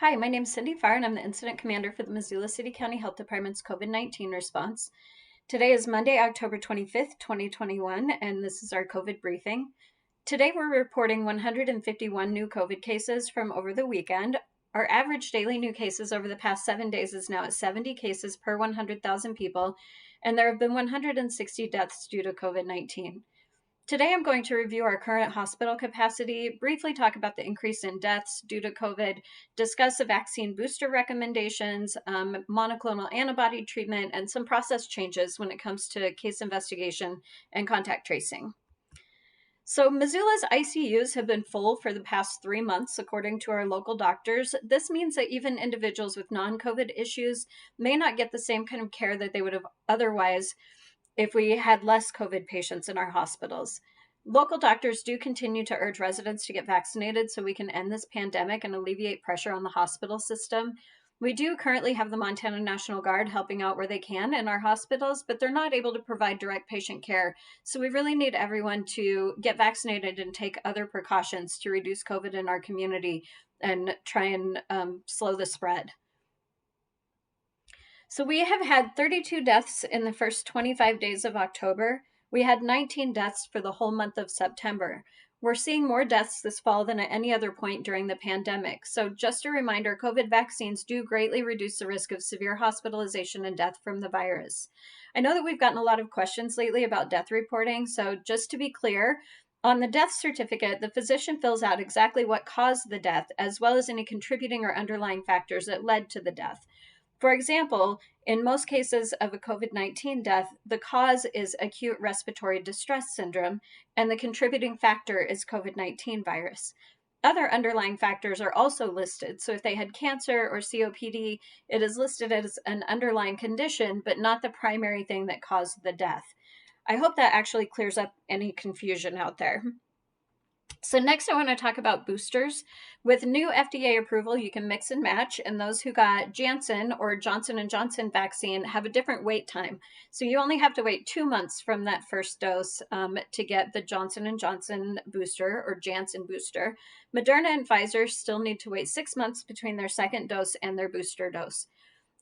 Hi, my name is Cindy Farr, and I'm the Incident Commander for the Missoula City County Health Department's COVID-19 response. Today is Monday, October 25th, 2021, and this is our COVID briefing. Today we're reporting 151 new COVID cases from over the weekend. Our average daily new cases over the past 7 days is now at 70 cases per 100,000 people, and there have been 160 deaths due to COVID-19. Today, I'm going to review our current hospital capacity, briefly talk about the increase in deaths due to COVID, discuss the vaccine booster recommendations, monoclonal antibody treatment, and some process changes when it comes to case investigation and contact tracing. So, Missoula's ICUs have been full for the past 3 months, according to our local doctors. This means that even individuals with non COVID issues may not get the same kind of care that they would have otherwise if we had less COVID patients in our hospitals. Local doctors do continue to urge residents to get vaccinated so we can end this pandemic and alleviate pressure on the hospital system. We do currently have the Montana National Guard helping out where they can in our hospitals, but they're not able to provide direct patient care. So we really need everyone to get vaccinated and take other precautions to reduce COVID in our community and try and slow the spread. So we have had 32 deaths in the first 25 days of October. We had 19 deaths for the whole month of September. We're seeing more deaths this fall than at any other point during the pandemic. So just a reminder, COVID vaccines do greatly reduce the risk of severe hospitalization and death from the virus. I know that we've gotten a lot of questions lately about death reporting. So just to be clear, on the death certificate, the physician fills out exactly what caused the death, as well as any contributing or underlying factors that led to the death. For example, in most cases of a COVID 19 death, the cause is acute respiratory distress syndrome, and the contributing factor is COVID 19 virus. Other underlying factors are also listed. So if they had cancer or COPD, it is listed as an underlying condition, but not the primary thing that caused the death. I hope that actually clears up any confusion out there. So next I want to talk about boosters. With new FDA approval, you can mix and match, and those who got Janssen or Johnson & Johnson vaccine have a different wait time. So you only have to wait 2 months from that first dose to get the Johnson & Johnson booster or Janssen booster. Moderna and Pfizer still need to wait 6 months between their second dose and their booster dose.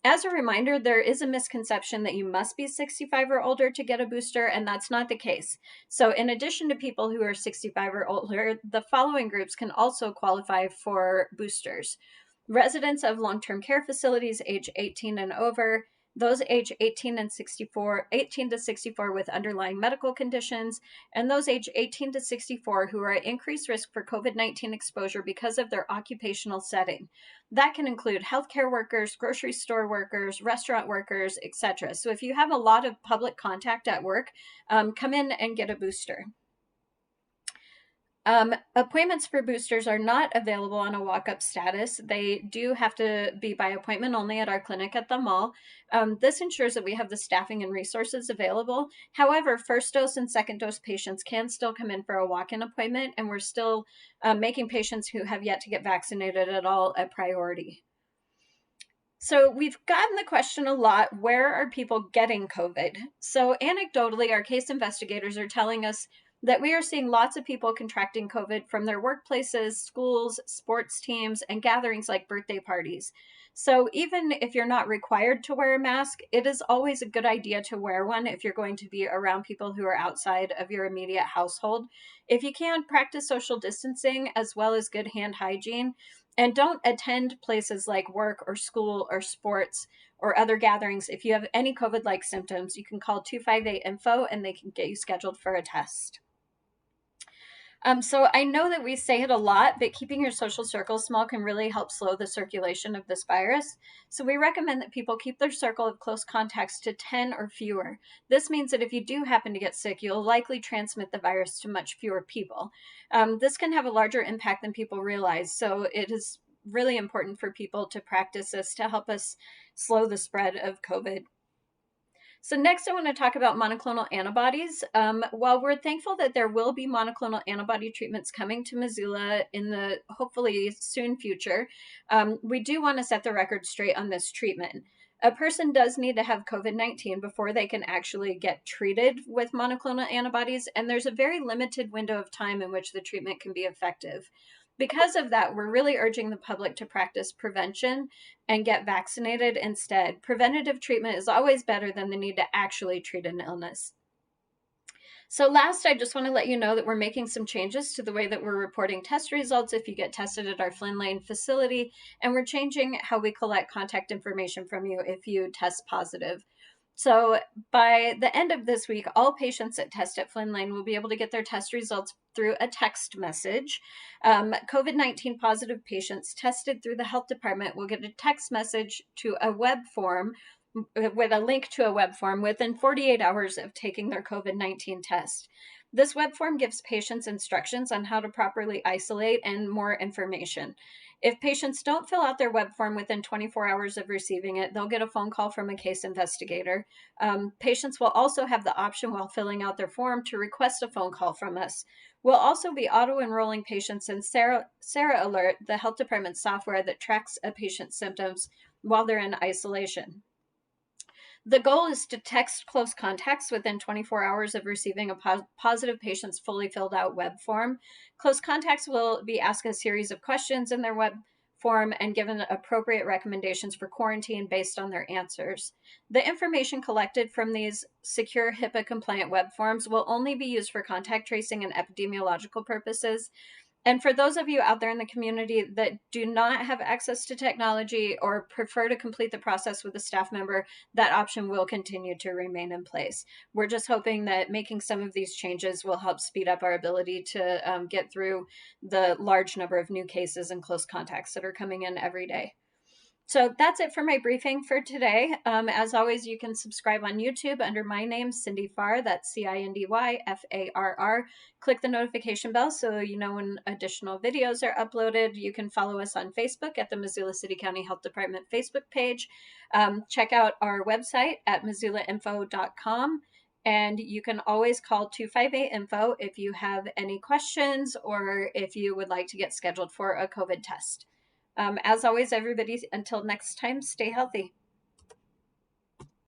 As a reminder, there is a misconception that you must be 65 or older to get a booster, and that's not the case. So, in addition to people who are 65 or older, the following groups can also qualify for boosters: residents of long term care facilities age 18 and over, those age 18 to 64 with underlying medical conditions, and those age 18 to 64 who are at increased risk for COVID-19 exposure because of their occupational setting. That can include healthcare workers, grocery store workers, restaurant workers, etc. So if you have a lot of public contact at work, come in and get a booster. Appointments for boosters are not available on a walk-up status. They do have to be by appointment only at our clinic at the mall. This ensures that we have the staffing and resources available. However, first dose and second dose patients can still come in for a walk-in appointment, and we're still making patients who have yet to get vaccinated at all a priority. So we've gotten the question a lot, where are people getting COVID? So anecdotally, our case investigators are telling us that we are seeing lots of people contracting COVID from their workplaces, schools, sports teams, and gatherings like birthday parties. So even if you're not required to wear a mask, it is always a good idea to wear one if you're going to be around people who are outside of your immediate household. If you can, practice social distancing as well as good hand hygiene. And don't attend places like work or school or sports or other gatherings. If you have any COVID like symptoms, you can call 258-INFO and they can get you scheduled for a test. So I know that we say it a lot, but keeping your social circle small can really help slow the circulation of this virus. So we recommend that people keep their circle of close contacts to 10 or fewer. This means that if you do happen to get sick, you'll likely transmit the virus to much fewer people. This can have a larger impact than people realize. So it is really important for people to practice this to help us slow the spread of COVID. So next I want to talk about monoclonal antibodies. While we're thankful that there will be monoclonal antibody treatments coming to Missoula in the hopefully soon future, we do want to set the record straight on this treatment. A person does need to have COVID-19 before they can actually get treated with monoclonal antibodies, and there's a very limited window of time in which the treatment can be effective. Because of that, we're really urging the public to practice prevention and get vaccinated instead. Preventative treatment is always better than the need to actually treat an illness. So last, I just want to let you know that we're making some changes to the way that we're reporting test results if you get tested at our Flynn Lane facility, and we're changing how we collect contact information from you if you test positive. So by the end of this week, all patients that test at Flynn Lane will be able to get their test results through a text message. COVID-19 positive patients tested through the health department will get a text message to a web form with a link to a web form within 48 hours of taking their COVID-19 test. This web form gives patients instructions on how to properly isolate and more information. If patients don't fill out their web form within 24 hours of receiving it, they'll get a phone call from a case investigator. Patients will also have the option while filling out their form to request a phone call from us. We'll also be auto-enrolling patients in Sarah Alert, the health department software that tracks a patient's symptoms while they're in isolation. The goal is to text close contacts within 24 hours of receiving a positive patient's fully filled out web form. Close contacts will be asked a series of questions in their web form and given appropriate recommendations for quarantine based on their answers. The information collected from these secure HIPAA compliant web forms will only be used for contact tracing and epidemiological purposes. And for those of you out there in the community that do not have access to technology or prefer to complete the process with a staff member, that option will continue to remain in place. We're just hoping that making some of these changes will help speed up our ability to get through the large number of new cases and close contacts that are coming in every day. So that's it for my briefing for today. As always, you can subscribe on YouTube under my name, Cindy Farr. That's CindyFarr. Click the notification bell so you know when additional videos are uploaded. You can follow us on Facebook at the Missoula City County Health Department Facebook page. Check out our website at missoulainfo.com. And you can always call 258-INFO if you have any questions or if you would like to get scheduled for a COVID test. As always, everybody, until next time, stay healthy.